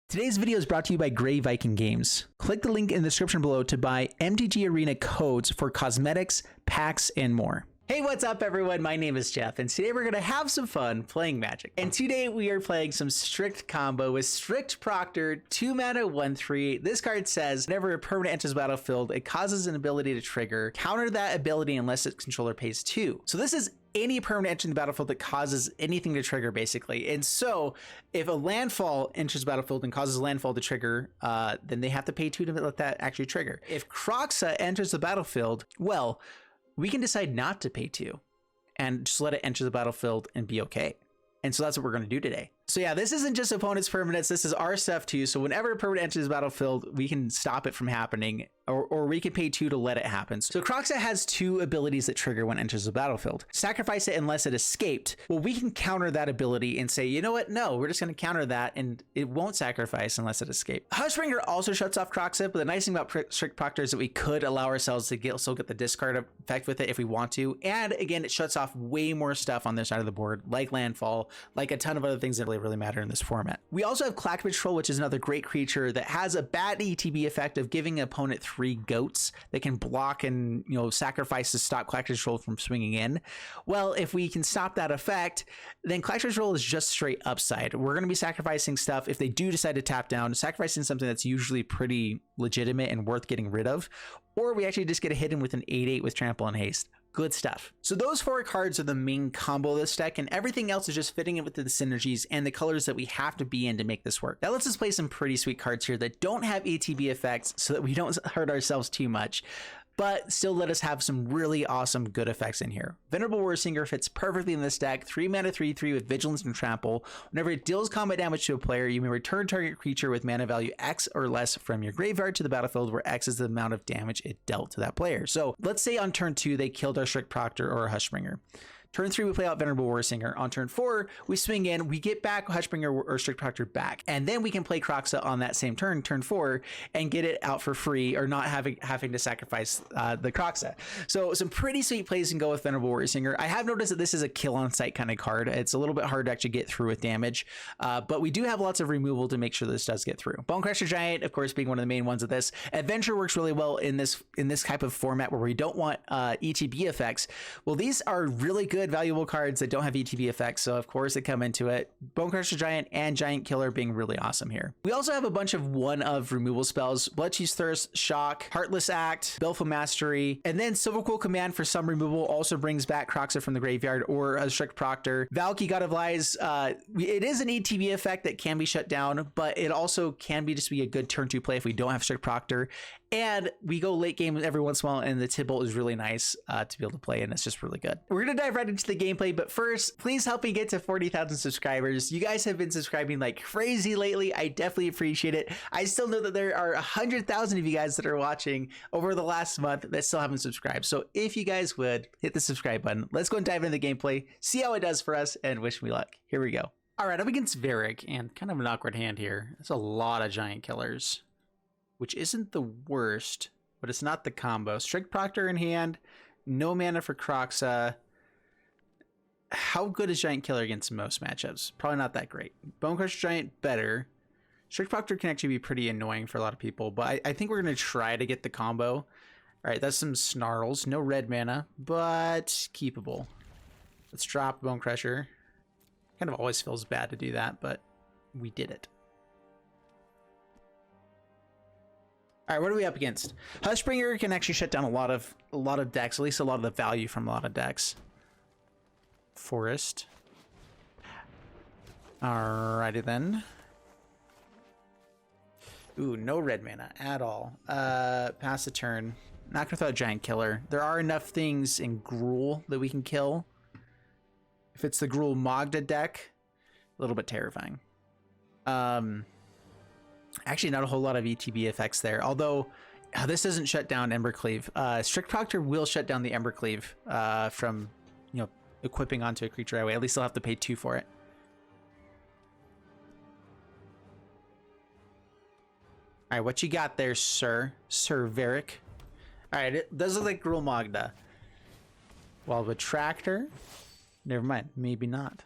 Today's video is brought to you by Grey Viking Games. Click the link in the description below to buy MTG Arena codes for cosmetics, packs, and more. Hey, what's up everyone? My name is Jeff, and today we're gonna have some fun playing Magic. And today we are playing some Strict combo with Strict Proctor, 2 mana, 1/3. This card says, whenever a permanent enters the battlefield, it causes an ability to trigger. Counter that ability unless its controller pays 2. So this is any permanent entering the battlefield that causes anything to trigger, basically. And so if a Landfall enters the battlefield and causes Landfall to trigger, then they have to pay 2 to let that actually trigger. If Kroxa enters the battlefield, well, we can decide not to pay 2 and just let it enter the battlefield and be okay. And so that's what we're going to do today. So yeah, this isn't just opponent's permanents, this is our stuff too. So whenever a permanent enters the battlefield, we can stop it from happening, or we can pay 2 to let it happen. So Kroxa has 2 abilities that trigger when it enters the battlefield. Sacrifice it unless it escaped. Well, we can counter that ability and say, you know what? No, we're just going to counter that and it won't sacrifice unless it escaped. Hushbringer also shuts off Kroxa, but the nice thing about Strict Proctor is that we could allow ourselves to still get the discard effect with it if we want to. And again, it shuts off way more stuff on this side of the board, like Landfall, like a ton of other things that really matter in this format. We also have Clackbridge Troll, which is another great creature that has a bad ETB effect of giving an opponent 3 goats that can block and, you know, sacrifice to stop Clackbridge Troll from swinging in. Well, if we can stop that effect, then Clackbridge Troll is just straight upside. We're going to be sacrificing stuff if they do decide to tap down, sacrificing something that's usually pretty legitimate and worth getting rid of, or we actually just get a hit in with an 8/8 with Trample and Haste. Good stuff. So those 4 cards are the main combo of this deck, and everything else is just fitting in with the synergies and the colors that we have to be in to make this work. That lets us play some pretty sweet cards here that don't have ETB effects so that we don't hurt ourselves too much, but still let us have some really awesome good effects in here. Venerable Warsinger fits perfectly in this deck. 3 mana, 3/3 with Vigilance and Trample. Whenever it deals combat damage to a player, you may return target creature with mana value X or less from your graveyard to the battlefield, where X is the amount of damage it dealt to that player. So let's say on turn 2, they killed our Strict Proctor or a Hushbringer. Turn 3, we play out Venerable Warsinger. On turn 4, we swing in, we get back Hushbringer or Strict Proctor back, and then we can play Kroxa on that same turn, turn 4, and get it out for free, or not having to sacrifice the Kroxa. So some pretty sweet plays can go with Venerable Warsinger. I have noticed that this is a kill on sight kind of card. It's a little bit hard to actually get through with damage, but we do have lots of removal to make sure this does get through. Bonecrusher Giant, of course, being one of the main ones of this. Adventure works really well in this type of format where we don't want ETB effects. Well, these are really good, valuable cards that don't have ETB effects, so of course they come into it. Bonecrusher Giant and Giant Killer being really awesome here. We also have a bunch of one-of removal spells: Bloodchief's Thirst, Shock, Heartless Act, Baleful Mastery, and then Silverquill Command for some removal also brings back Kroxa from the graveyard or a Strict Proctor. Valki, God of Lies, it is an ETB effect that can be shut down, but it also can be just be a good turn 2 play if we don't have Strict Proctor. And we go late game every once in a while, and the Tibble is really nice to be able to play, and it's just really good. We're gonna dive right into the gameplay, but first, please help me get to 40,000 subscribers. You guys have been subscribing like crazy lately. I definitely appreciate it. I still know that there are 100,000 of you guys that are watching over the last month that still haven't subscribed. So if you guys would, hit the subscribe button. Let's go and dive into the gameplay, see how it does for us, and wish me luck. Here we go. All right, up against Varric, and kind of an awkward hand here. It's a lot of Giant Killers, which isn't the worst, but it's not the combo. Strict Proctor in hand, no mana for Kroxa. How good is Giant Killer against most matchups? Probably not that great. Bonecrusher Giant, better. Strict Proctor can actually be pretty annoying for a lot of people, but I think we're going to try to get the combo. All right, that's some Snarls. No red mana, but keepable. Let's drop Bonecrusher. Kind of always feels bad to do that, but we did it. All right, what are we up against? Hushbringer can actually shut down a lot of decks, at least a lot of the value from a lot of decks. Forest. Alrighty then. Ooh, no red mana at all. Pass the turn. Not gonna throw a Giant Killer. There are enough things in Gruul that we can kill. If it's the Gruul Magda deck, a little bit terrifying. Actually, not a whole lot of ETB effects there, although this doesn't shut down Embercleave. Strict Proctor will shut down the Embercleave from, you know, equipping onto a creature that way. At least they'll have to pay 2 for it. All right, what you got there, Sir Varric? All right, it does look like Gruul Magda. Well, the Tractor, never mind, maybe not.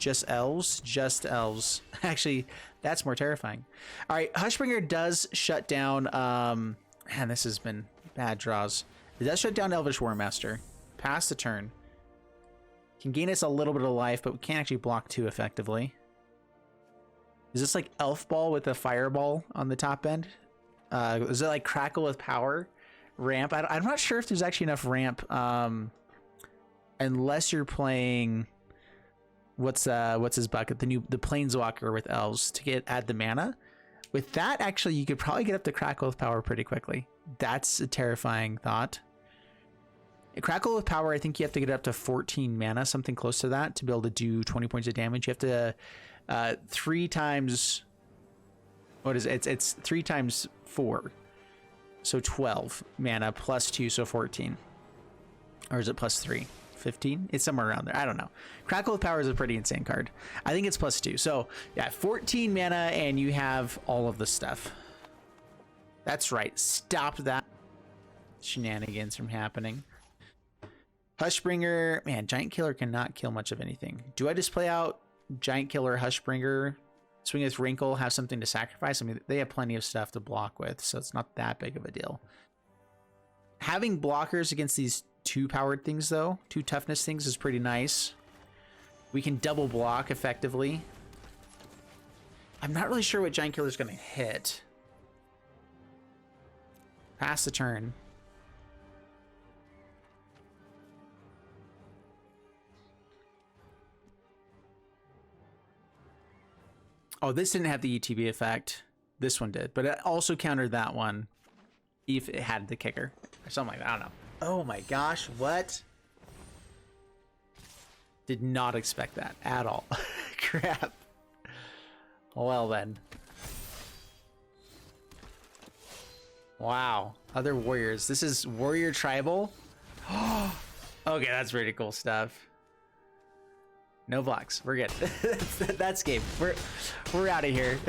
Just elves? Just elves. Actually, that's more terrifying. All right, Hushbringer does shut down... man, this has been bad draws. It does shut down Elvish Warmaster. Pass the turn. Can gain us a little bit of life, but we can't actually block 2 effectively. Is this like Elf Ball with a Fireball on the top end? Is it like Crackle with Power? Ramp? I'm not sure if there's actually enough ramp. Unless you're playing... What's his bucket? The Planeswalker with elves to add the mana. With that, actually, you could probably get up to Crackle with Power pretty quickly. That's a terrifying thought. A Crackle with Power, I think you have to get up to 14 mana, something close to that, to be able to do 20 points of damage. You have to 3 times... What is it? It's 3 times 4. So 12 mana plus 2, so 14. Or is it plus 3? 15? It's somewhere around there. I don't know. Crackle with Power is a pretty insane card. I think it's plus 2. So yeah, 14 mana and you have all of the stuff. That's right. Stop that shenanigans from happening. Hushbringer. Man, Giant Killer cannot kill much of anything. Do I just play out Giant Killer, Hushbringer, swing with Rankle, have something to sacrifice? I mean, they have plenty of stuff to block with, so it's not that big of a deal. Having blockers against these 2 powered things, though, 2 toughness things, is pretty nice. We can double block effectively. I'm not really sure what Giant Killer's going to hit. Pass the turn. Oh, this didn't have the ETB effect. This one did, but it also countered that one if it had the kicker or something like that. I don't know. Oh my gosh, what? Did not expect that at all. Crap. Well then. Wow. Other warriors. This is Warrior Tribal. Okay, that's pretty cool stuff. No blocks. We're good. That's game. We're out of here.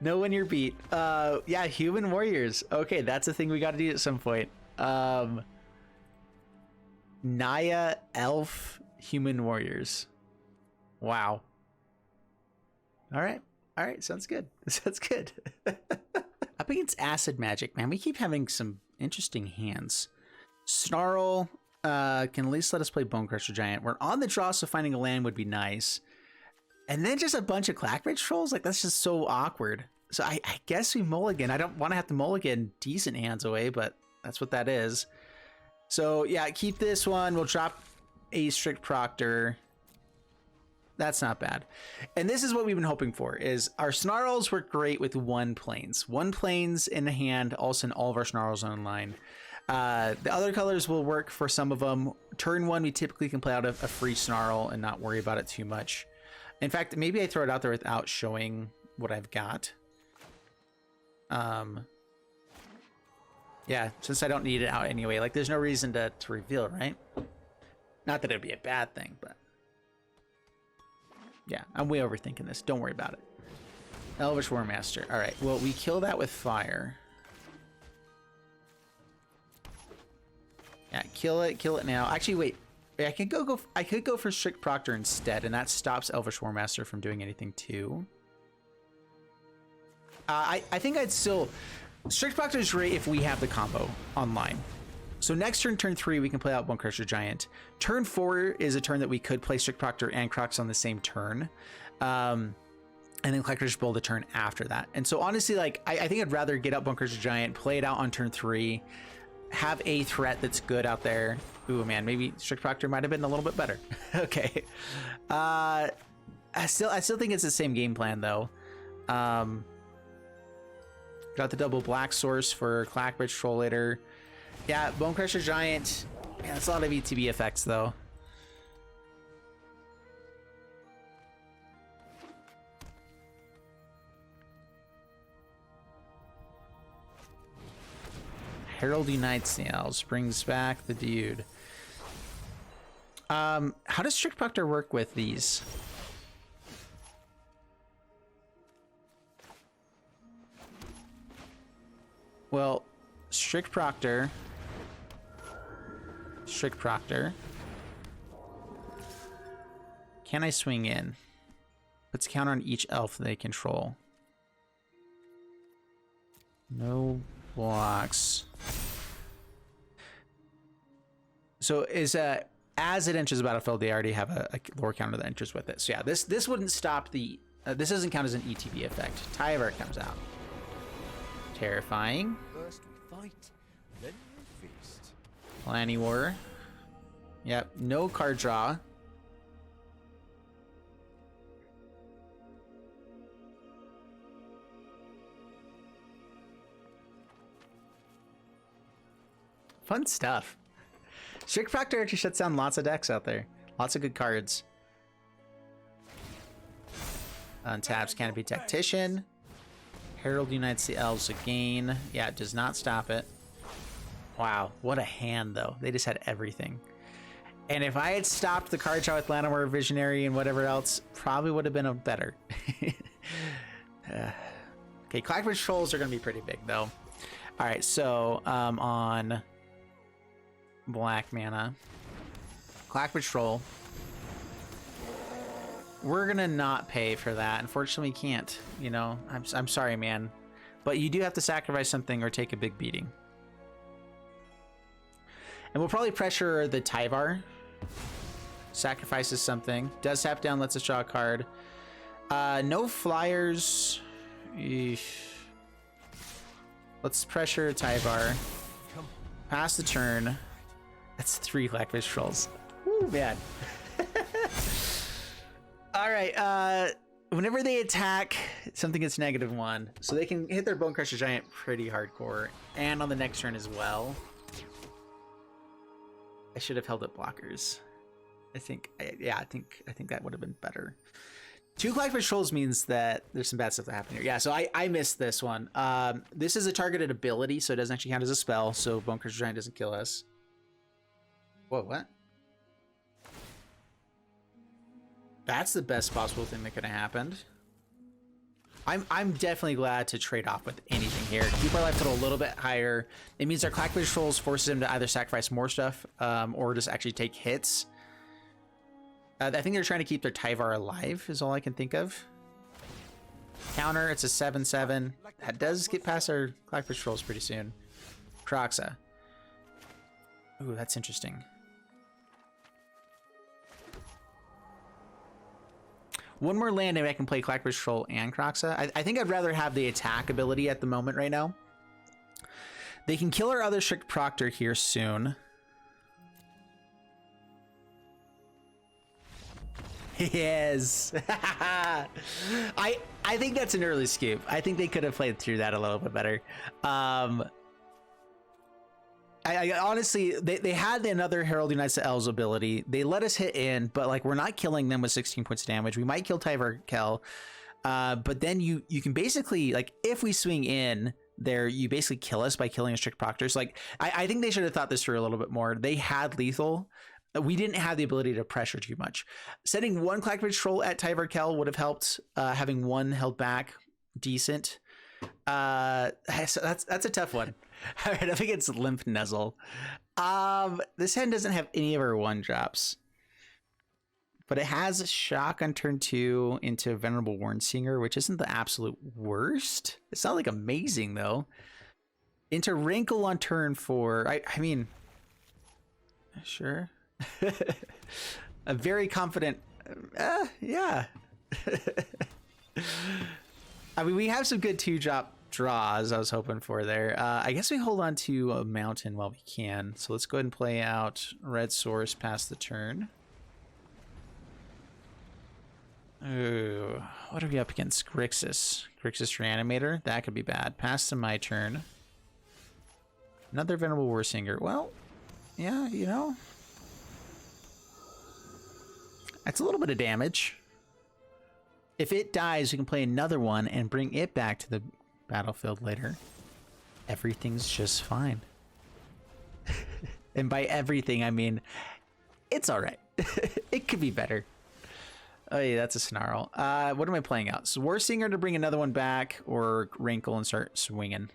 Know when you're beat. Yeah, human warriors. Okay, that's a thing we got to do at some point. Naya elf human warriors. Wow. All right. Sounds good. Sounds good. Up against acid magic, man. We keep having some interesting hands. Snarl can at least let us play Bonecrusher Giant. We're on the draw, so finding a land would be nice. And then just a bunch of Clackbridge Trolls? Like, that's just so awkward. So I guess we mulligan. I don't want to have to mulligan decent hands away, but that's what that is. So, yeah, keep this one. We'll drop a Strict Proctor. That's not bad. And this is what we've been hoping for, is our Snarls work great with 1 planes. 1 planes in the hand, also in all of our Snarls online. The other colors will work for some of them. Turn 1, we typically can play out a free Snarl and not worry about it too much. In fact, maybe I throw it out there without showing what I've got. Yeah, since I don't need it out anyway, like there's no reason to reveal it, right? Not that it'd be a bad thing, but yeah, I'm way overthinking this. Don't worry about it. Elvish Warmaster. All right, well, we kill that with fire. Yeah, kill it now. Actually, wait. I could go for Strict Proctor instead, and that stops Elvish Warmaster from doing anything too. I think I'd still... Strict Proctor is great if we have the combo online. So next turn, turn 3, we can play out Bonecrusher Giant. Turn 4 is a turn that we could play Strict Proctor and Kroxa on the same turn. And then Clackbridge Troll the turn after that. And so honestly, like, I think I'd rather get out Bonecrusher Giant, play it out on turn 3, have a threat that's good out there. Ooh, man, maybe Strict Proctor might have been a little bit better. Okay. I still think it's the same game plan, though. Got the double black source for Clackbridge Troll later. Yeah, Bonecrusher Giant. Yeah, that's a lot of ETB effects, though. Herald Unites the Elves, brings back the dude. How does Strict Proctor work with these? Well, Strict Proctor. Can I swing in? Puts a counter on each elf they control. No blocks. So is as it enters the battlefield, they already have a lore counter that enters with it. So yeah, this wouldn't stop the. This doesn't count as an ETB effect. Tyvar comes out. Terrifying. First we fight, then we feast. Planny War. Yep, no card draw. Fun stuff. Strict Proctor actually shuts down lots of decks out there. Lots of good cards. Untaps Canopy Tactician. Herald unites the elves again. Yeah, it does not stop it. Wow, what a hand though. They just had everything. And if I had stopped the card draw with Llanowar Visionary and whatever else, probably would have been a better. Okay, Clackbridge Trolls are going to be pretty big though. All right, so on black mana, Clackbridge Troll. We're gonna not pay for that. Unfortunately, we can't. You know, I'm sorry, man, but you do have to sacrifice something or take a big beating. And we'll probably pressure the Tyvar. Sacrifices something. Does tap down, lets us draw a card. No flyers. Eesh. Let's pressure Tyvar. Pass the turn. That's 3 Clackbridge Trolls. Ooh, man. All right. Whenever they attack, something gets -1. So they can hit their Bonecrusher Giant pretty hardcore. And on the next turn as well. I should have held up blockers. I think that would have been better. 2 Clackbridge Trolls means that there's some bad stuff that happened here. Yeah, so I missed this one. This is a targeted ability, so it doesn't actually count as a spell, so Bonecrusher Giant doesn't kill us. Whoa, what? That's the best possible thing that could have happened. I'm definitely glad to trade off with anything here. Keep our life total a little bit higher. It means our Clackbridge Trolls forces him to either sacrifice more stuff or just actually take hits. I think they're trying to keep their Tyvar alive is all I can think of. Counter, it's a 7/7. That does get past our Clackbridge Trolls pretty soon. Kroxa. Ooh, that's interesting. One more land and I can play Clackbridge Troll and Kroxa. I think I'd rather have the attack ability at the moment right now. They can kill our other Strict Proctor here soon. Yes. I think that's an early scoop. I think they could have played through that a little bit better. I honestly, they had another Herald Unites the Elves ability. They let us hit in, but like we're not killing them with 16 points of damage. We might kill Tyvar Kel, but then you can basically, like, if we swing in there, you basically kill us by killing a Strict Proctor. So like, I think they should have thought this through a little bit more. They had lethal. We didn't have the ability to pressure too much. Setting 1 Clackbridge Troll at Tyvar Kel would have helped. Having 1 held back, decent. So that's a tough one. All right, I think it's Limp Nuzzle. This hand doesn't have any of our 1-drops, but it has Shock on turn 2 into Venerable Warsinger, which isn't the absolute worst. It's not like amazing though. Into Rankle on turn 4. I mean, sure. A very confident. Yeah. I mean, we have some good 2-drop draws I was hoping for there. I guess we hold on to a mountain while we can. So let's go ahead and play out Red Source past the turn. Ooh, what are we up against? Grixis. Grixis Reanimator. That could be bad. Pass to my turn. Another Venerable Warsinger. Well, yeah, you know. That's a little bit of damage. If it dies, we can play another one and bring it back to the battlefield later. Everything's just fine. And by everything, I mean, it's all right. It could be better. Oh yeah, that's a Snarl. What am I playing out? So Warsinger to bring another one back, or Rankle and start swinging.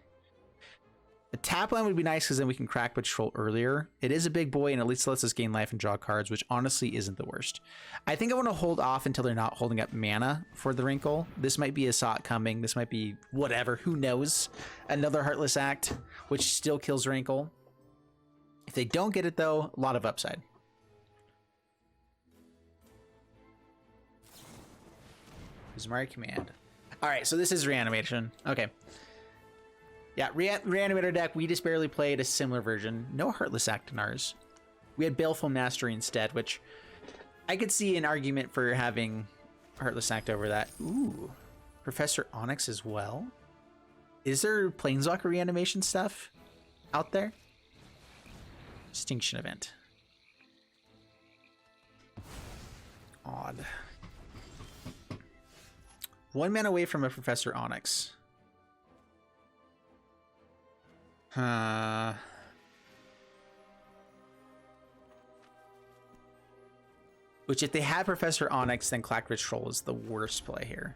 The tap line would be nice because then we can Clackbridge Troll earlier. It is a big boy and at least lets us gain life and draw cards, which honestly isn't the worst. I think I want to hold off until they're not holding up mana for the Rankle. This might be a Sot coming. This might be whatever. Who knows? Another Heartless Act, which still kills Rankle. If they don't get it, though, a lot of upside. Savai Command. All right, so this is reanimation. Okay. Yeah, Reanimator deck, we just barely played a similar version. No Heartless Act in ours. We had Baleful Mastery instead, which I could see an argument for having Heartless Act over that. Ooh, Professor Onyx as well. Is there Planeswalker reanimation stuff out there? Extinction Event. Odd. 1 mana away from a Professor Onyx. Which, if they had Professor Onyx, then Clackbridge Troll is the worst play here.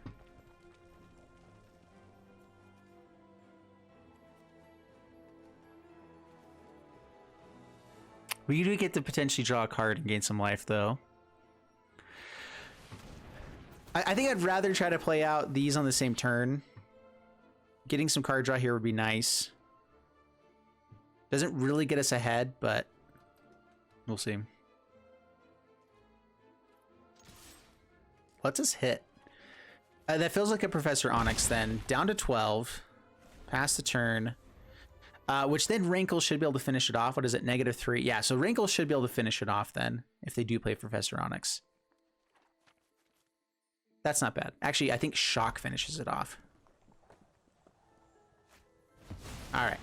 We do get to potentially draw a card and gain some life, though. I think I'd rather try to play out these on the same turn. Getting some card draw here would be nice. Doesn't really get us ahead, but we'll see. Let's us hit. That feels like a Professor Onyx then. Down to 12. Pass the turn. Which then Rankle should be able to finish it off. What is it? -3. Yeah, so Rankle should be able to finish it off then, if they do play Professor Onyx. That's not bad. Actually, I think Shock finishes it off. Alright.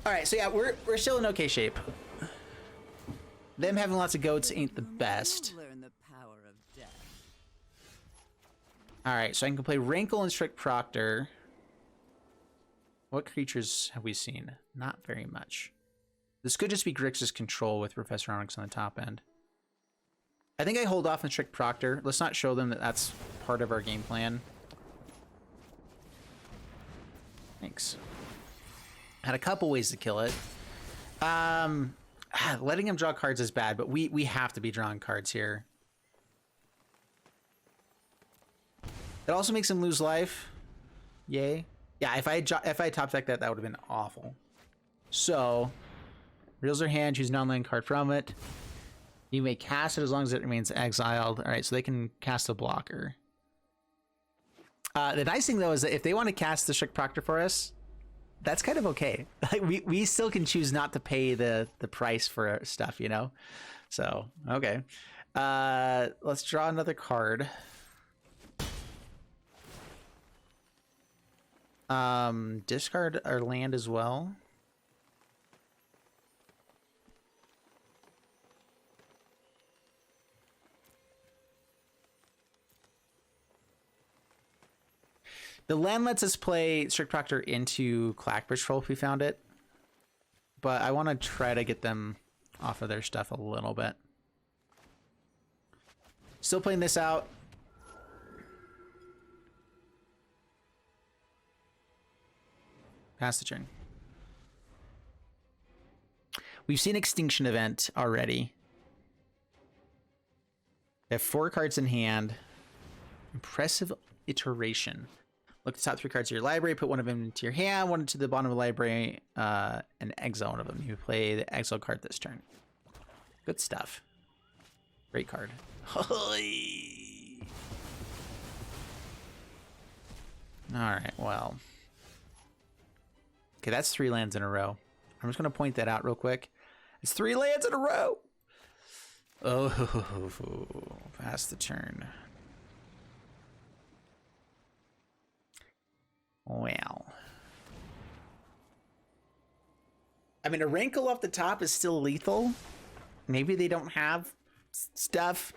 Alright, so yeah, we're still in okay shape. Them having lots of goats ain't the best. Alright, so I can play Rankle and Strict Proctor. What creatures have we seen? Not very much. This could just be Grixis control with Professor Onyx on the top end. I think I hold off on Strict Proctor. Let's not show them that that's part of our game plan. Thanks. Had a couple ways to kill it. Letting him draw cards is bad, but we have to be drawing cards here. It also makes him lose life. Yay. Yeah, if I top decked that, that would have been awful. So, reveals their hand, choose an online card from it. You may cast it as long as it remains exiled. All right, so they can cast a blocker. The nice thing, though, is that if they want to cast the Strict Proctor for us, that's kind of okay. Like we still can choose not to pay the price for stuff, you know? So, okay. Let's draw another card. Discard our land as well. The land lets us play Strict Proctor into Clackbridge Troll if we found it. But I want to try to get them off of their stuff a little bit. Still playing this out. Pass the turn. We've seen Extinction Event already. They have 4 cards in hand. Impressive Iteration. Look at the top 3 cards of your library, put one of them into your hand, one into the bottom of the library, and exile one of them. You play the exile card this turn. Good stuff. Great card. Alright, well. Okay, that's 3 lands in a row. I'm just going to point that out real quick. It's 3 lands in a row! Oh, pass the turn. Well. I mean, a Rankle off the top is still lethal. Maybe they don't have stuff.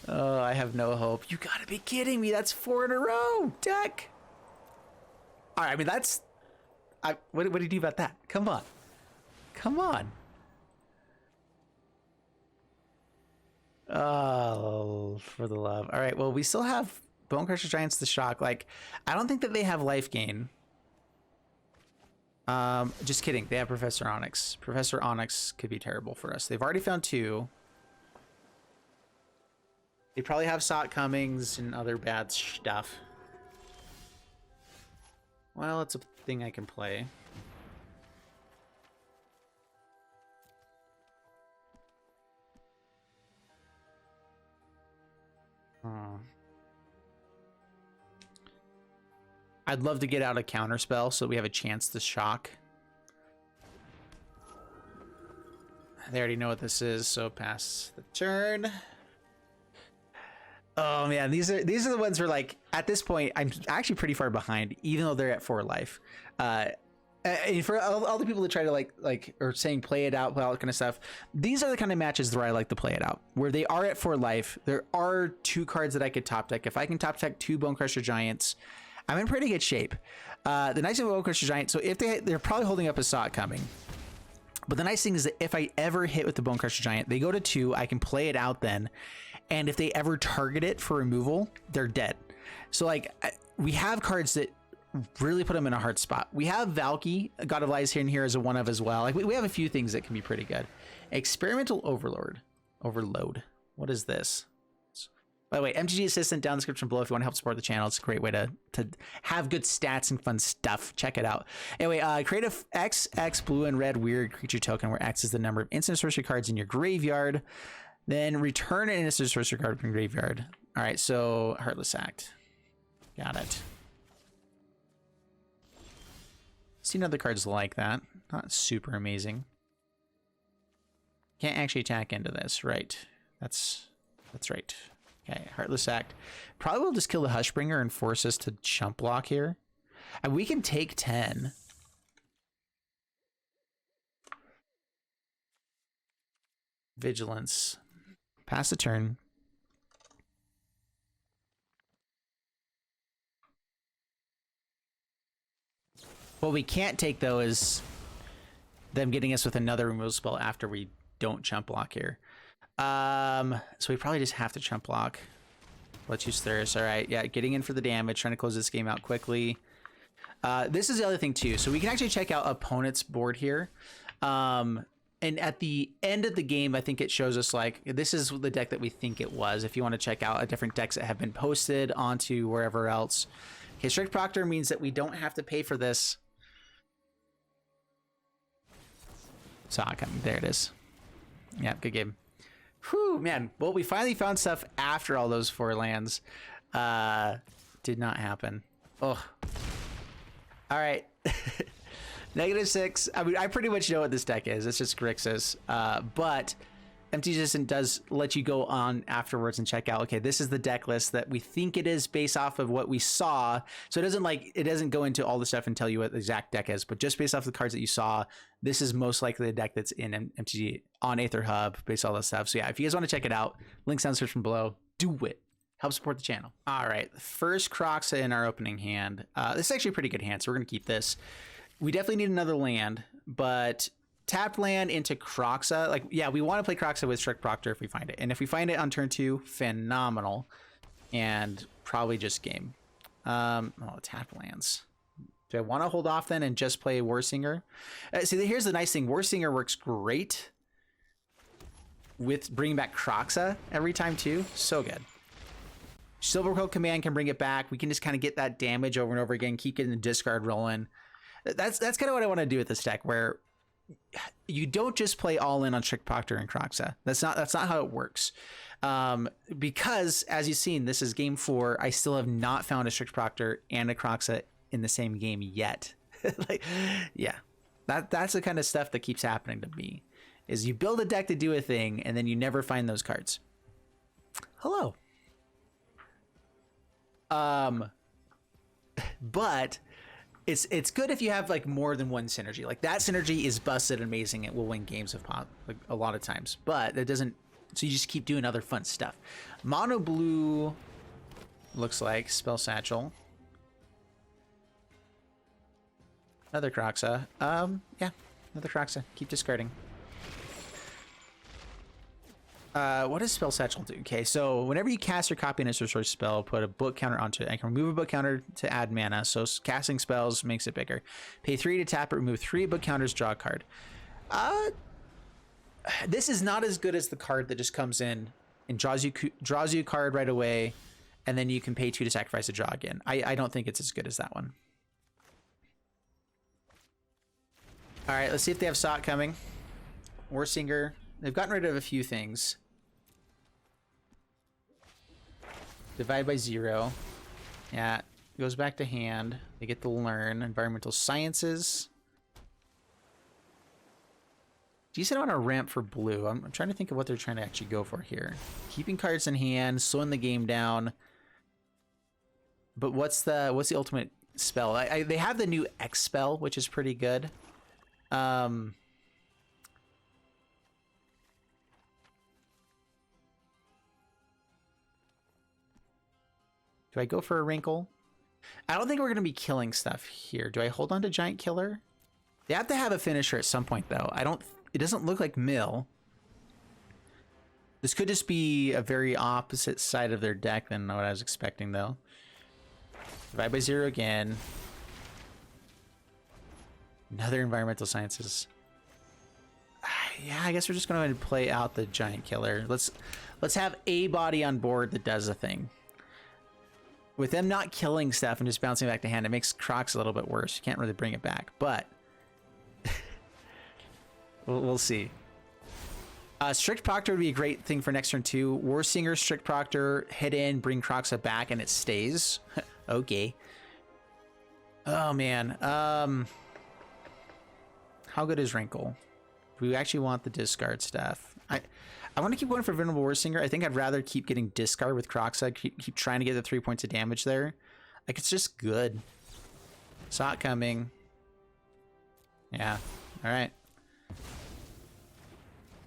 Oh, I have no hope. You gotta be kidding me. That's 4 in a row. Deck. All right, I mean, that's... what do you do about that? Come on. Come on. Oh, for the love. All right, well, we still have Bonecrusher Giants the Shock. Like, I don't think that they have life gain. Just kidding. They have Professor Onyx. Professor Onyx could be terrible for us. They've already found 2. They probably have Sot Cummings and other bad stuff. Well, it's a thing I can play. I'd love to get out a counter spell so we have a chance to shock. They already know what this is, so pass the turn. Oh man, these are the ones where, like, at this point I'm actually pretty far behind, even though they're at 4 life. And for all the people that try to like or saying play it out, all that kind of stuff, these are the kind of matches where I like to play it out, where they are at 4 life. There are 2 cards that I could top deck. If I can top deck 2 Bonecrusher Giants, I'm in pretty good shape. The nice thing about Bonecrusher Giant, so if they're probably holding up a Sot coming. But the nice thing is that if I ever hit with the Bonecrusher Giant, they go to 2, I can play it out then. And if they ever target it for removal, they're dead. So like, we have cards that really put them in a hard spot. We have Valki, God of Lies here and here as a one of as well. Like we have a few things that can be pretty good. Experimental Overload. What is this? By the way, MTG Assistant down in the description below if you want to help support the channel. It's a great way to have good stats and fun stuff. Check it out. Anyway, create a XX blue and red weird creature token where X is the number of instant sorcery cards in your graveyard. Then return an instant sorcery card from graveyard. All right, so Heartless Act. Got it. Seen other cards like that. Not super amazing. Can't actually attack into this, right? That's right. Okay, Heartless Act. Probably will just kill the Hushbringer and force us to chump block here. And we can take 10. Vigilance. Pass the turn. What we can't take, though, is them getting us with another removal spell after we don't chump block here. So we probably just have to chump block. Let's use Thirst. All right, yeah, getting in for the damage, trying to close this game out quickly. This is the other thing, too. So we can actually check out opponent's board here. And at the end of the game, I think it shows us, like, this is the deck that we think it was. If you want to check out different decks that have been posted onto wherever else. Okay, Strict Proctor means that we don't have to pay for this. There it is. Yeah, good game. Whew, man. Well, we finally found stuff after all those 4 lands. Did not happen. Oh. All right. -6. I mean, I pretty much know what this deck is. It's just Grixis. But MTG Assistant does let you go on afterwards and check out, okay, this is the deck list that we think it is based off of what we saw. So it doesn't go into all the stuff and tell you what the exact deck is, but just based off the cards that you saw, this is most likely the deck that's in MTG on Aether Hub, based on all that stuff. So yeah, if you guys want to check it out, links down in the description below. Do it. Help support the channel. All right, first Kroxa in our opening hand. This is actually a pretty good hand, so we're going to keep this. We definitely need another land, but tapped land into Kroxa. Like, yeah, we want to play Kroxa with Strict Proctor if we find it. And if we find it on turn 2, phenomenal. And probably just game. Oh, tapped lands. Do I want to hold off then and just play Warsinger? See, here's the nice thing. Warsinger works great with bringing back Kroxa every time too. So good. Silverquill Command can bring it back. We can just kind of get that damage over and over again. Keep getting the discard rolling. That's kind of what I want to do with this deck, where you don't just play all in on Strict Proctor and Kroxa. That's not how it works. Because as you've seen, this is game 4. I still have not found a Strict Proctor and a Kroxa in the same game yet. Like, yeah, that's the kind of stuff that keeps happening to me. Is you build a deck to do a thing, and then you never find those cards. Hello. But it's good if you have like more than one synergy. Like that synergy is busted amazing. It will win games of pop like a lot of times, but it doesn't. So you just keep doing other fun stuff. Mono blue looks like Spell Satchel. Another Kroxa. Yeah, another Kroxa. Keep discarding. What does Spell Satchel do? Okay, so whenever you cast or copy an instant source spell, put a book counter onto it. I can remove a book counter to add mana, so casting spells makes it bigger. Pay 3 to tap it, remove 3 book counters, draw a card. This is not as good as the card that just comes in and draws you a card right away, and then you can pay 2 to sacrifice to draw again. I don't think it's as good as that one. All right, let's see if they have Sot coming. Warsinger. They've gotten rid of a few things. Divide by 0. Yeah, goes back to hand. They get to learn environmental sciences. Decent amount of ramp for blue. I'm trying to think of what they're trying to actually go for here. Keeping cards in hand, slowing the game down. But what's the ultimate spell? They have the new X spell, which is pretty good. Do I go for a Rankle? I don't think we're going to be killing stuff here. Do I hold on to Giant Killer? They have to have a finisher at some point, though. It doesn't look like mill. This could just be a very opposite side of their deck than what I was expecting, though. Divide by 0 again. Another environmental sciences. Yeah, I guess we're just going to play out the Giant Killer. Let's have a body on board that does a thing. With them not killing stuff and just bouncing back to hand, it makes Kroxa a little bit worse. You can't really bring it back, but we'll see. Strict Proctor would be a great thing for next turn too. Warsinger, Strict Proctor, hit in, bring Kroxa back, and it stays. Okay. Oh man. How good is Rankle? Do we actually want the discard stuff? I want to keep going for Venerable Warsinger. I think I'd rather keep getting discard with Kroxa. Keep trying to get the 3 points of damage there. Like, it's just good. Saw it coming. Yeah. All right.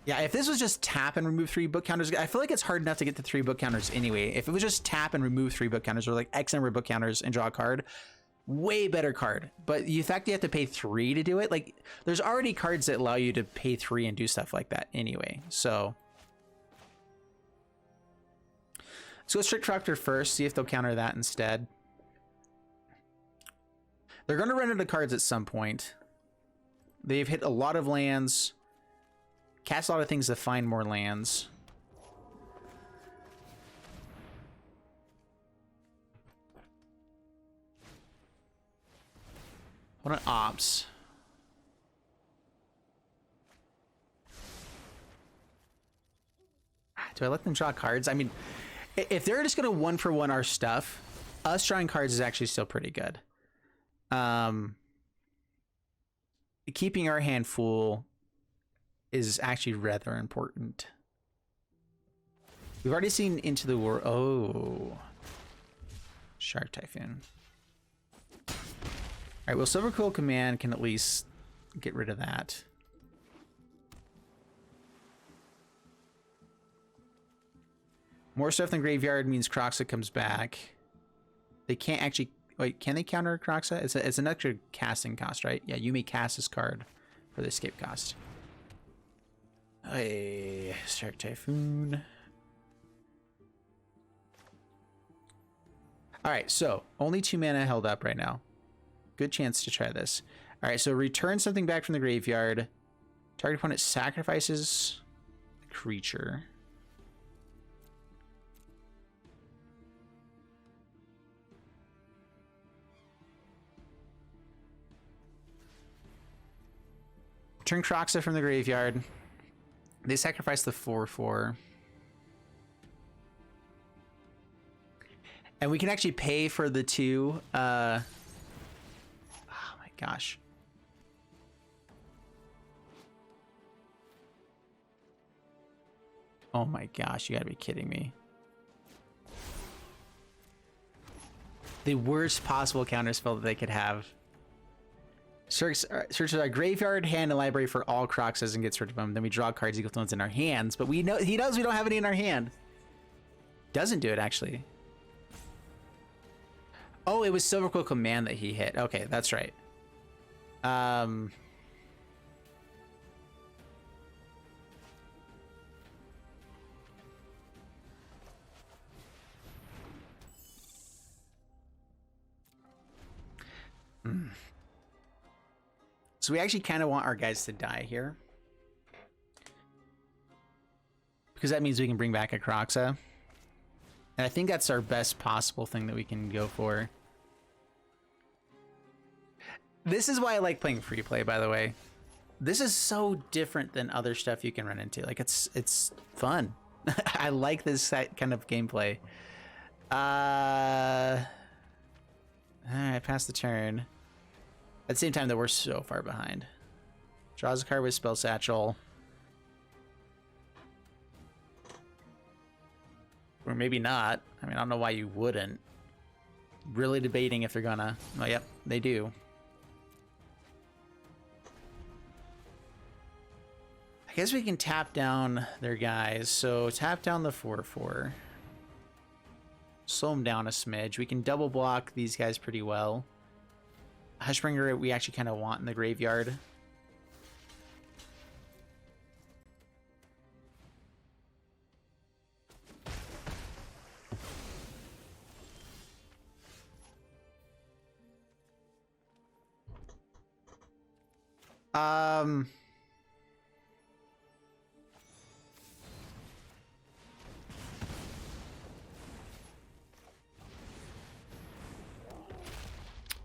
Yeah, if this was just tap and remove 3 book counters, I feel like it's hard enough to get the 3 book counters anyway. If it was just tap and remove 3 book counters, or like X number of book counters and draw a card, way better card. But the fact you have to pay 3 to do it, like, there's already cards that allow you to pay 3 and do stuff like that anyway. So let's go Strict Proctor first, see if they'll counter that instead. They're going to run into cards at some point. They've hit a lot of lands, cast a lot of things to find more lands. What an ops. Do I let them draw cards? I mean, if they're just going to 1-for-1 our stuff, us drawing cards is actually still pretty good. Keeping our hand full is actually rather important. We've already seen Into the War. Oh. Shark Typhoon. All right, well, Silverquill Command can at least get rid of that. More stuff than graveyard means Kroxa comes back. They can't actually... Wait, can they counter Kroxa? It's an extra casting cost, right? Yeah, you may cast this card for the escape cost. Hey, Shark Typhoon. All right, so only 2 mana held up right now. Good chance to try this. All right, so return something back from the graveyard. Target opponent sacrifices a creature. Return Kroxa from the graveyard. They sacrifice the 4/4. And we can actually pay for the 2. Oh my gosh. Oh my gosh, you gotta be kidding me. The worst possible counterspell that they could have. Searches our graveyard, hand, and library for all Kroxas and gets rid of them. Then we draw cards equal to ones in our hands, but he knows we don't have any in our hand. Doesn't do it, actually. Oh, it was Silverquill Command that he hit. Okay, that's right. I So we actually kind of want our guys to die here. Because that means we can bring back a Kroxa. And I think that's our best possible thing that we can go for. This is why I like playing free play, by the way. This is so different than other stuff you can run into. Like, it's fun. I like this kind of gameplay. Alright, pass the turn. At the same time that we're so far behind. Draws a card with Spell Satchel. Or maybe not. I mean, I don't know why you wouldn't. Really debating if they're gonna... Oh, yep, they do. I guess we can tap down their guys. So tap down the 4/4. Slow them down a smidge. We can double block these guys pretty well. Hushbringer we actually kind of want in the graveyard.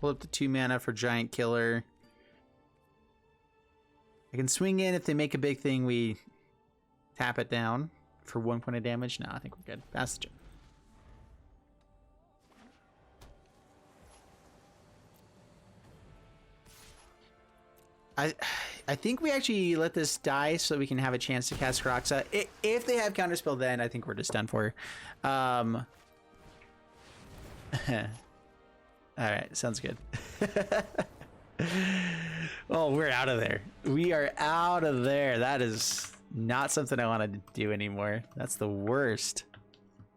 Pull up the 2 mana for Giant Killer. I can swing in if they make a big thing. We tap it down for 1 point of damage. No, I think we're good. Pass the turn. I think we actually let this die so we can have a chance to cast Kroxa. If they have Counterspell, then I think we're just done for. All right, sounds good. Oh, we're out of there. We are out of there. That is not something I want to do anymore. That's the worst.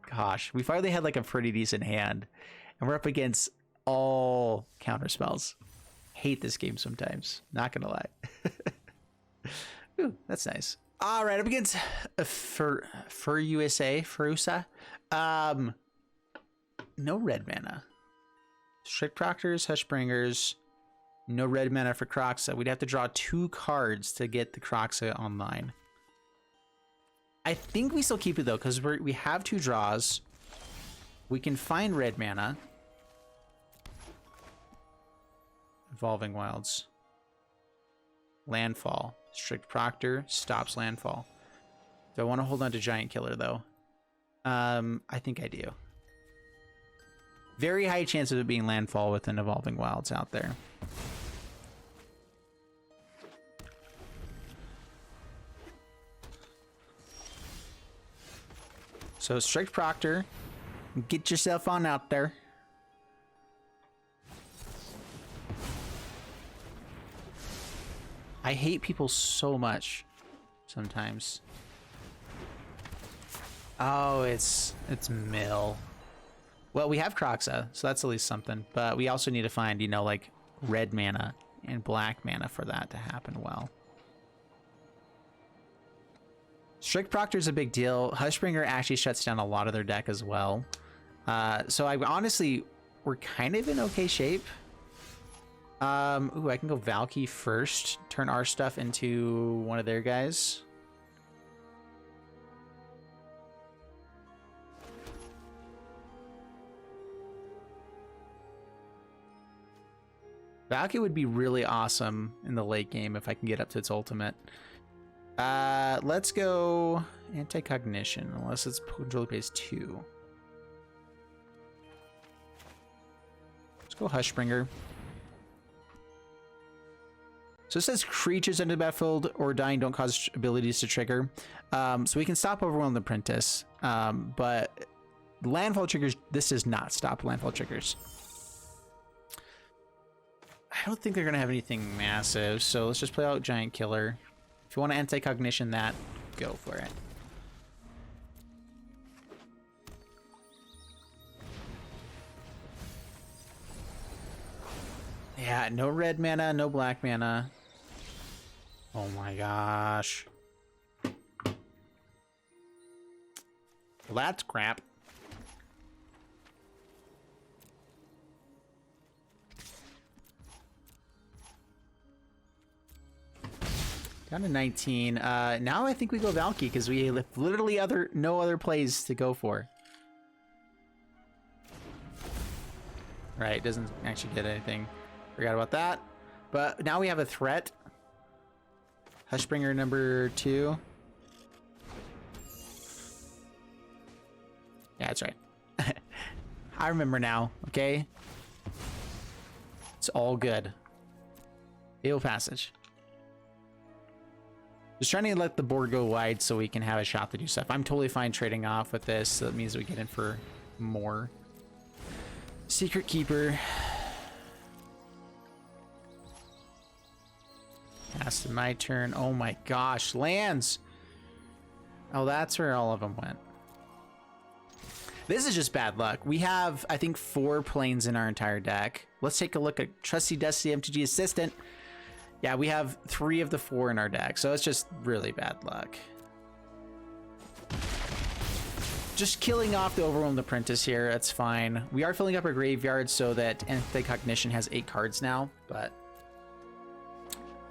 Gosh, we finally had like a pretty decent hand, and we're up against all counterspells. Hate this game sometimes. Not gonna lie. Ooh, that's nice. All right, up against Furysa. No red mana. Strict Proctors, Hushbringers. No red mana for Kroxa. We'd have to draw 2 cards to get the Kroxa online. I think we still keep it though, because we have 2 draws. We can find red mana. Evolving Wilds. Landfall. Strict Proctor stops Landfall. Do I want to hold on to Giant Killer though? I think I do. Very high chance of it being Landfall with an Evolving Wilds out there. So Strict Proctor, get yourself on out there. I hate people so much sometimes. Oh, it's mill. Well, we have Kroxa, so that's at least something. But we also need to find, you know, like red mana and black mana for that to happen well. Strict Proctor is a big deal. Hushbringer actually shuts down a lot of their deck as well. So we're kind of in okay shape. Ooh, I can go Valki first. Turn our stuff into one of their guys. Valki would be really awesome in the late game if I can get up to its ultimate. Let's go Anti-Cognition, unless it's controller pays 2. Let's go Hushbringer. So it says creatures under the battlefield or dying don't cause abilities to trigger. So we can stop Overwhelm the Apprentice. But Landfall triggers, this does not stop Landfall triggers. I don't think they're going to have anything massive. So let's just play out Giant Killer. If you want to Anti-Cognition that, go for it. Yeah, no red mana, no black mana. Oh my gosh. Well, that's crap. Down to 19. Now I think we go Valki because we have literally no other plays to go for. Right, doesn't actually get anything. Forgot about that. But now we have a threat. Hushbringer number 2. Yeah, that's right. I remember now, okay? It's all good. Fatal Passage. Just trying to let the board go wide so we can have a shot to do stuff. I'm totally fine trading off with this. So that means we get in for more. Secret Keeper. That's my turn. Oh my gosh, lands. Oh, that's where all of them went. This is just bad luck. We have, I think, 4 planes in our entire deck. Let's take a look at Trusty Dusty MTG Assistant. Yeah, we have 3 of the 4 in our deck, so it's just really bad luck. Just killing off the Overwhelmed Apprentice here, that's fine. We are filling up our graveyard so that Anticognition has 8 cards now, but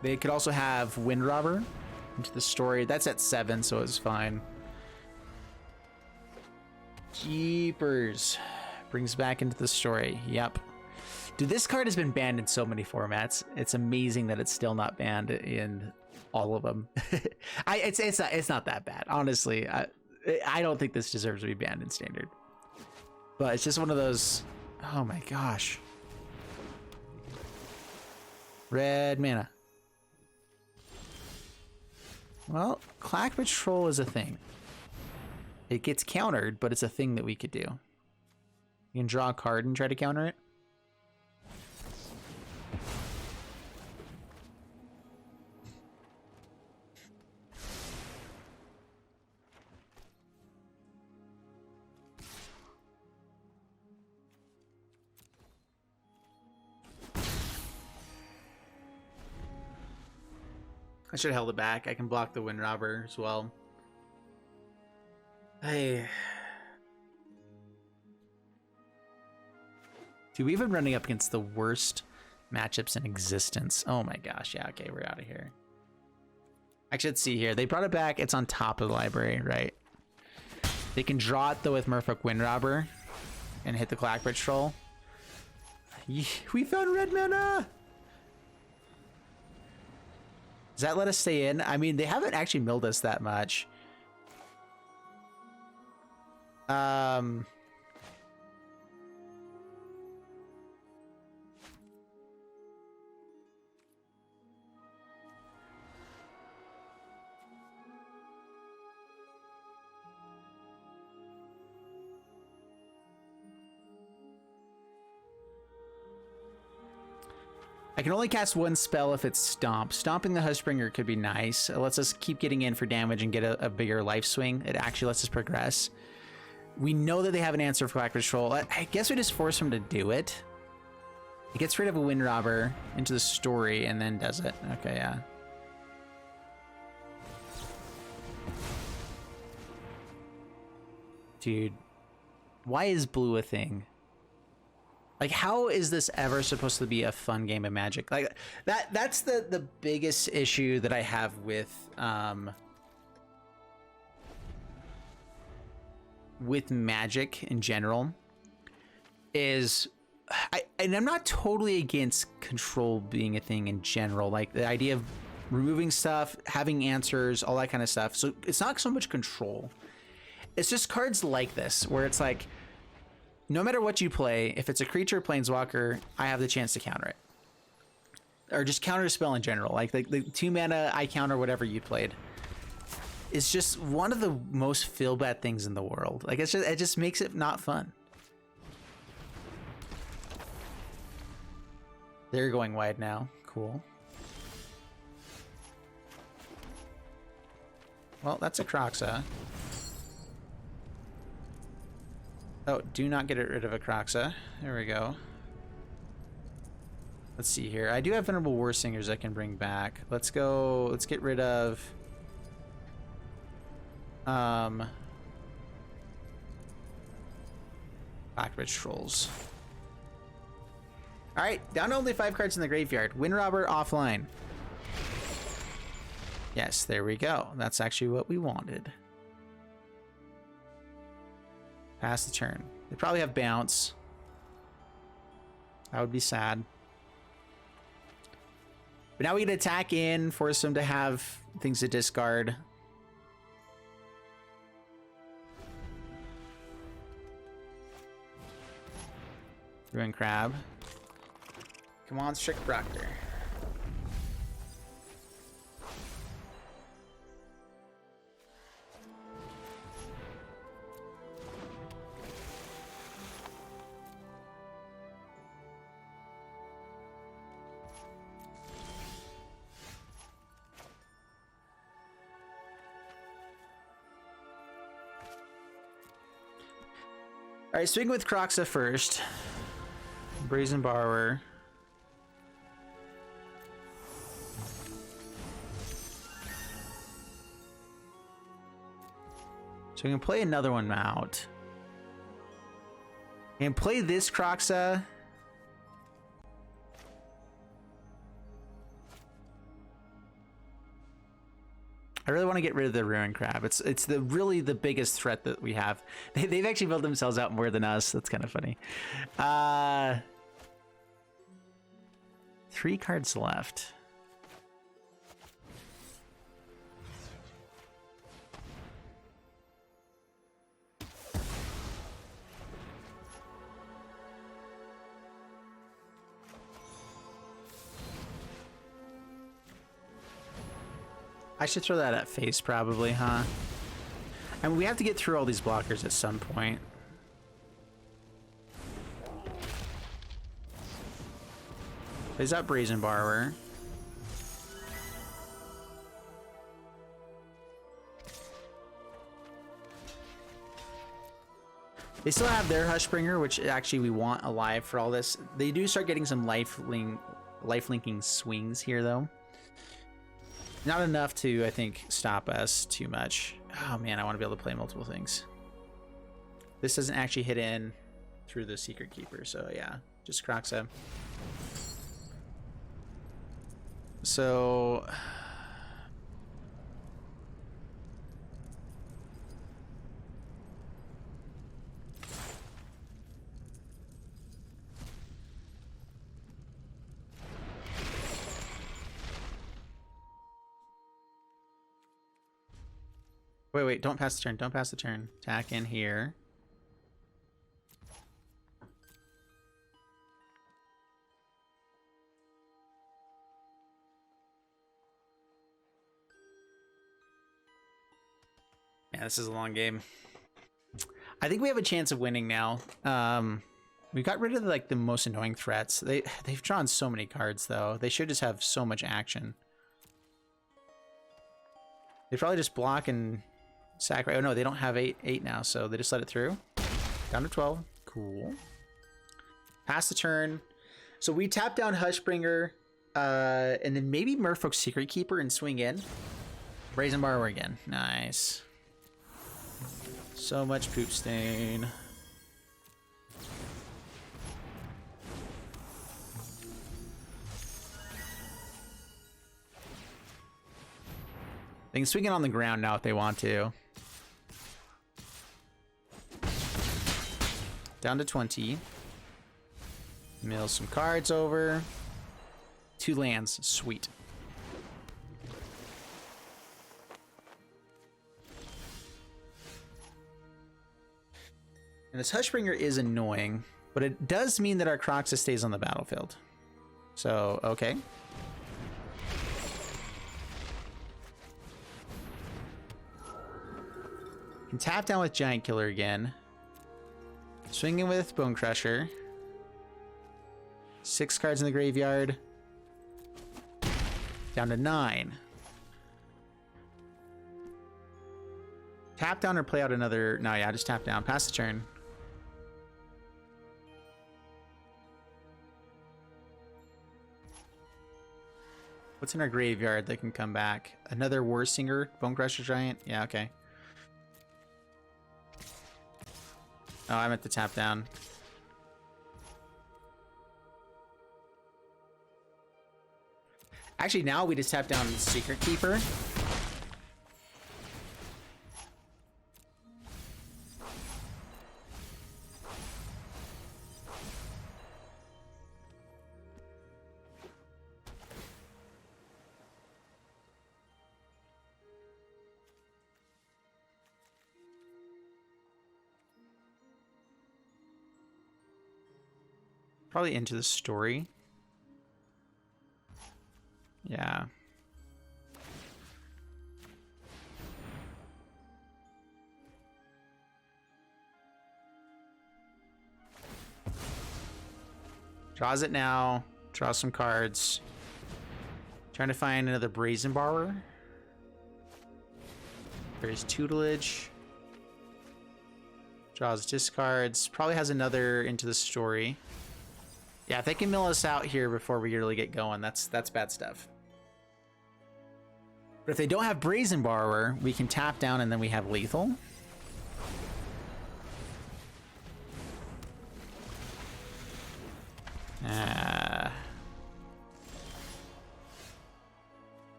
they could also have Wind Robber into the story. That's at 7, so it's fine. Jeepers. Brings back into the story. Yep. Dude, this card has been banned in so many formats. It's amazing that it's still not banned in all of them. It's not that bad, honestly. I don't think this deserves to be banned in Standard. But it's just one of those... Oh my gosh. Red mana. Well, Clackbridge Troll is a thing. It gets countered, but it's a thing that we could do. You can draw a card and try to counter it. I should have held it back. I can block the Wind Robber as well. Hey. Dude, we've been running up against the worst matchups in existence. Oh my gosh. Yeah, okay, we're out of here. Actually, let's see here. They brought it back. It's on top of the library, right? They can draw it, though, with Merfolk Wind Robber and hit the Clackbridge Troll. We found red mana! Does that let us stay in? I mean, they haven't actually milled us that much. I can only cast 1 spell if it's Stomp. Stomping the Hushbringer could be nice. It lets us keep getting in for damage and get a bigger life swing. It actually lets us progress. We know that they have an answer for Clackbridge Troll. I guess we just force him to do it. He gets rid of a Wind Robber into the story and then does it. Okay, yeah. Dude, why is blue a thing? Like, how is this ever supposed to be a fun game of Magic? Like, that's the biggest issue that I have with Magic in general is and I'm not totally against control being a thing in general, like the idea of removing stuff, having answers, all that kind of stuff. So it's not so much control, it's just cards like this where it's like, no matter what you play, if it's a creature or planeswalker, I have the chance to counter it. Or just counter a spell in general. Like the 2 mana, I counter whatever you played. It's just one of the most feel bad things in the world. Like it just makes it not fun. They're going wide now. Cool. Well, that's a Kroxa. Oh, do not get rid of a Kroxa. There we go. Let's see here. I do have Venerable Warsingers I can bring back. Let's go. Let's get rid of... Clackbridge Trolls. Alright, down to only 5 cards in the graveyard. Wind Robber offline. Yes, there we go. That's actually what we wanted. Pass the turn. They probably have bounce. That would be sad. But now we can attack in, force them to have things to discard. Ruin Crab. Come on, Strict Proctor. All right, swing with Kroxa first. Brazen Borrower. So we can play another one out. And play this Kroxa. I really want to get rid of the Ruin Crab. It's really the biggest threat that we have. They've actually built themselves out more than us. That's kind of funny. 3 cards left. I should throw that at face probably, huh? And we have to get through all these blockers at some point. Plays out Brazen Borrower. They still have their Hushbringer, which actually we want alive for all this. They do start getting some life linking swings here though. Not enough to, I think, stop us too much. Oh man, I want to be able to play multiple things. This doesn't actually hit in through the Secret Keeper, so yeah, just Kroxa. So wait, don't pass the turn. Don't pass the turn. Attack in here. Yeah, this is a long game. I think we have a chance of winning now. We got rid of like the most annoying threats. They've drawn so many cards though. They should just have so much action. They probably just block and sack. Oh no, they don't have 8 now, so they just let it through. Down to 12. Cool. Pass the turn. So we tap down Hushbringer, and then maybe Merfolk's Secret Keeper and swing in. Brazen Borrower again. Nice. So much poop stain. They can swing it on the ground now if they want to. Down to 20. Mill some cards over. 2 lands. Sweet. And this Hushbringer is annoying, but it does mean that our Kroxa stays on the battlefield. So, okay. Can tap down with Giant Killer again. Swinging with Bonecrusher. 6 cards in the graveyard. Down to 9. Tap down or play out another... No, yeah, just tap down. Pass the turn. What's in our graveyard that can come back? Another Warsinger? Bonecrusher Giant? Yeah, okay. Oh, I meant to tap down. Actually, now we just tap down Secret Keeper. Probably into the story. Yeah. Draws it now. Draw some cards. Trying to find another Brazen Borrower. There's Tutelage. Draws discards. Probably has another into the story. Yeah, if they can mill us out here before we really get going, that's bad stuff. But if they don't have Brazen Borrower, we can tap down and then we have lethal.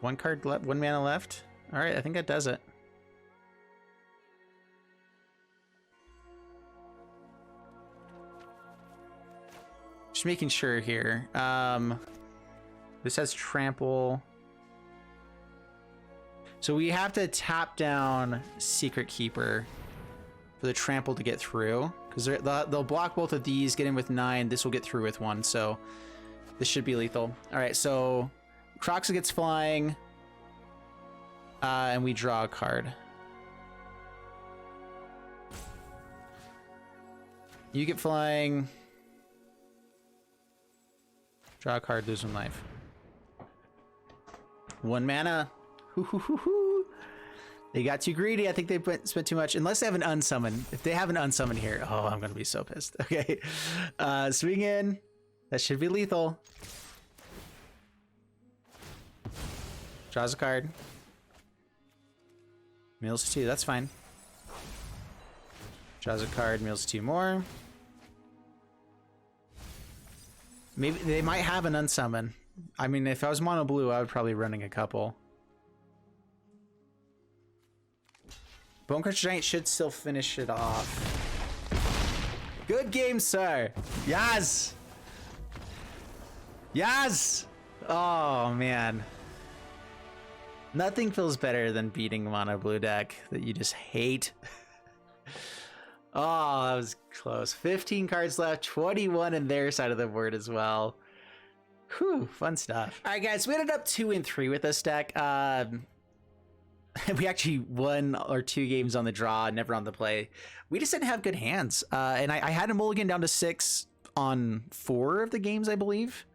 One card left, 1 mana left. All right, I think that does it. Just making sure here. This has trample. So we have to tap down Secret Keeper for the trample to get through, because they'll block both of these, get in with 9. This will get through with 1, so this should be lethal. All right, so Kroxa gets flying, and we draw a card. You get flying. Draw a card, lose 1 life. 1 mana. They got too greedy. I think they spent too much. Unless they have an unsummon. If they have an unsummon here, oh, I'm going to be so pissed. Okay. Swing in. That should be lethal. Draws a card. Mills 2. That's fine. Draws a card. Mills 2 more. Maybe they might have an unsummon. I mean, if I was mono blue, I would probably be running a couple. Bonecrusher Giant should still finish it off. Good game, sir. Yes. Yes. Oh, man. Nothing feels better than beating a mono blue deck that you just hate. Oh, that was close. 15 cards left, 21 in their side of the board as well. Whew, fun stuff. All right, guys, we ended up 2 and 3 with this deck. We actually won our 2 games on the draw, never on the play. We just didn't have good hands. And I had a mulligan down to 6 on 4 of the games, I believe.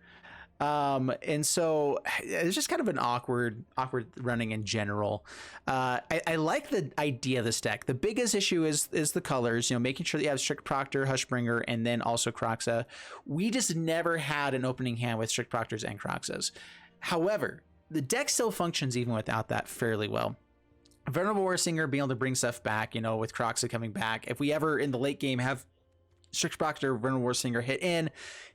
And so it's just kind of an awkward running in general. I like the idea of this deck. The biggest issue is the colors, you know, making sure that you have Strict Proctor, Hushbringer, and then also Kroxa. We just never had an opening hand with Strict Proctors and Kroxas. However, the deck still functions even without that fairly well. Venerable Warsinger being able to bring stuff back, you know, with Kroxa coming back. If we ever in the late game have Strict Proctor, Venerable Warsinger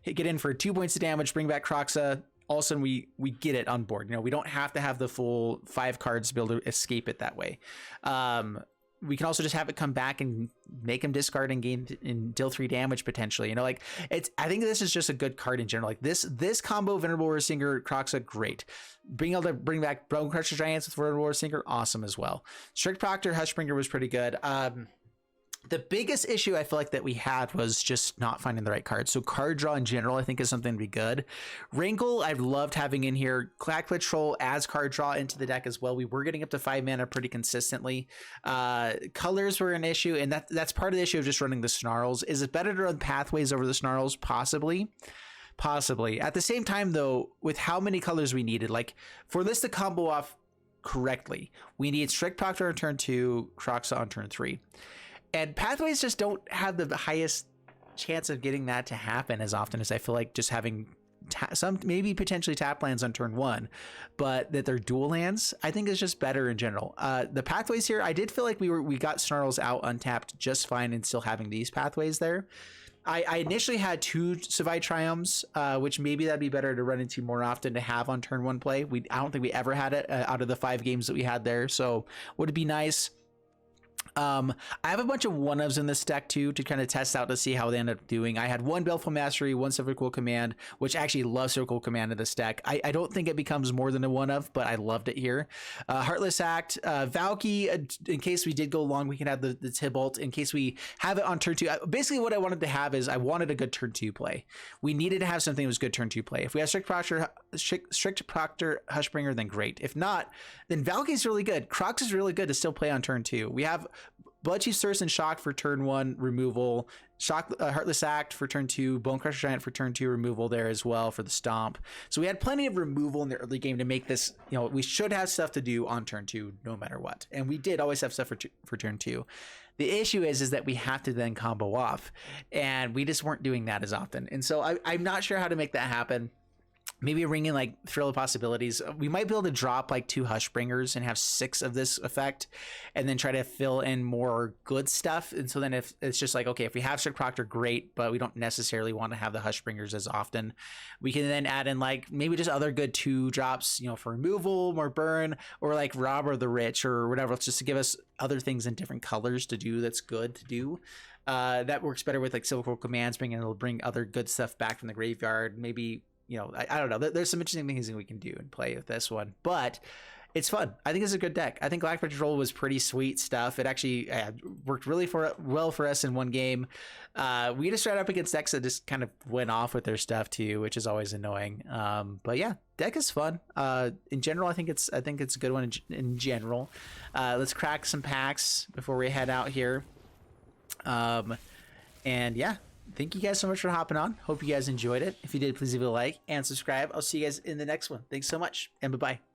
get in for 2 points of damage, bring back Kroxa, all of a sudden we get it on board. You know, we don't have to have the full 5 cards to be able to escape it that way. We can also just have it come back and make him discard and gain and deal 3 damage potentially. You know, like I think this is just a good card in general. Like this combo, Venerable Warsinger, Kroxa, great. Being able to bring back Bonecrusher Giants with Venerable Warsinger, awesome as well. Strict Proctor, Hushbringer was pretty good. The biggest issue I feel like that we had was just not finding the right cards. So card draw in general, I think is something to be good. Rankle, I've loved having in here. Clackbridge Troll adds card draw into the deck as well. We were getting up to 5 mana pretty consistently. Colors were an issue, and that's part of the issue of just running the Snarls. Is it better to run Pathways over the Snarls? Possibly. At the same time, though, with how many colors we needed, like for this to combo off correctly, we need Strict Proctor on turn 2, Kroxa on turn 3. And Pathways just don't have the highest chance of getting that to happen as often as I feel like just having some maybe potentially tap lands on turn 1, but that they're dual lands, I think is just better in general. The Pathways here, I did feel like we got Snarls out untapped just fine and still having these Pathways there. I initially had 2 Savai Triomes, which maybe that'd be better to run into more often to have on turn 1 play. I don't think we ever had it out of the 5 games that we had there, so would it be nice? I have a bunch of one-ofs in this deck too to kind of test out to see how they end up doing. I had one Baleful Mastery, one Silverquill Command, which I actually love Silverquill Command in this deck. I don't think it becomes more than a one-of, but I loved it here. Heartless Act, Valki, in case we did go long, we can have the Tybalt in case we have it on turn 2. Basically what I wanted to have is I wanted a good turn 2 play. We needed to have something that was good turn 2 play. If we have Strict Proctor, Hushbringer, then great. If not, then Valky's really good. Kroxa is really good to still play on turn 2. We have Bloodchief, Thirst, and Shock for turn 1 removal. Shock, Heartless Act for turn 2. Bonecrusher Giant for turn 2 removal there as well for the stomp. So we had plenty of removal in the early game to make this, you know, we should have stuff to do on turn 2 no matter what. And we did always have stuff for turn 2. The issue is that we have to then combo off, and we just weren't doing that as often. And so I'm not sure how to make that happen. Maybe ring in like Thrill of Possibilities. We might be able to drop like 2 Hushbringers and have 6 of this effect, and then try to fill in more good stuff. And so then if it's just like, okay, if we have Strict Proctor, great, but we don't necessarily want to have the Hushbringers as often, we can then add in like maybe just other good 2 drops, you know, for removal, more burn, or like Robber the Rich or whatever, just to give us other things in different colors to do that's good to do. That works better with like Silverquill Commands, it'll bring other good stuff back from the graveyard. Maybe, you know, I don't know. There's some interesting things we can do and play with this one, but it's fun. I think it's a good deck. I think Clackbridge Troll was pretty sweet stuff. It actually worked really well for us in one game. We just tried up against decks that just kind of went off with their stuff too, which is always annoying. But yeah, deck is fun. In general, I think it's a good one in general. Let's crack some packs before we head out here. And yeah. Thank you guys so much for hopping on. Hope you guys enjoyed it. If you did, please leave a like and subscribe. I'll see you guys in the next one. Thanks so much, and bye-bye.